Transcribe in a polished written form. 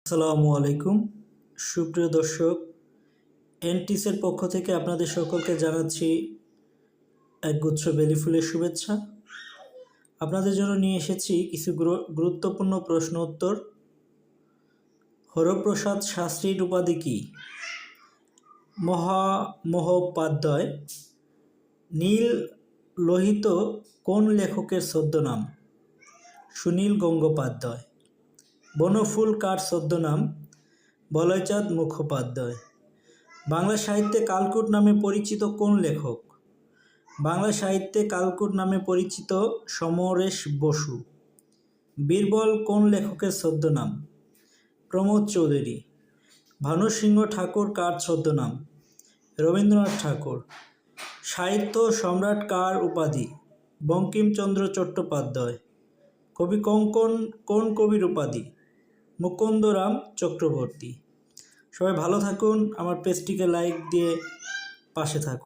আসসালামু আলাইকুম সুপ্রিয় দর্শক, এনটিসের পক্ষ থেকে আপনাদের সকলকে জানাচ্ছি একগুচ্ছ বেলি ফুলের শুভেচ্ছা। আপনাদের জন্য নিয়ে এসেছি কিছু গুরুত্বপূর্ণ প্রশ্ন উত্তর। হরপ্রসাদ শাস্ত্রীর উপাধি কী? মহামহোপাধ্যায়। নীল লোহিত কোন লেখকের ছদ্মনাম? সুনীল গঙ্গোপাধ্যায়। বনফুল কার ছদ্মনাম? বলয়চাঁদ মুখোপাধ্যায়। বাংলা সাহিত্যে কালকূট নামে পরিচিত কোন লেখক? বাংলা সাহিত্যে কালকূট নামে পরিচিত সমরেশ বসু। বীরবল কোন লেখকের ছদ্মনাম? প্রমোদ চৌধুরী। ভানুসিংহ ঠাকুর কার ছদ্মনাম? রবীন্দ্রনাথ ঠাকুর। সাহিত্য সম্রাট কার উপাধি? বঙ্কিমচন্দ্র চট্টোপাধ্যায়। কবি কঙ্কন কোন কবির উপাধি? মুকুন্দরাম চক্রবর্তী। সবাই ভালো থাকুন, আমার পেজটিকে লাইক দিয়ে পাশে থাকুন।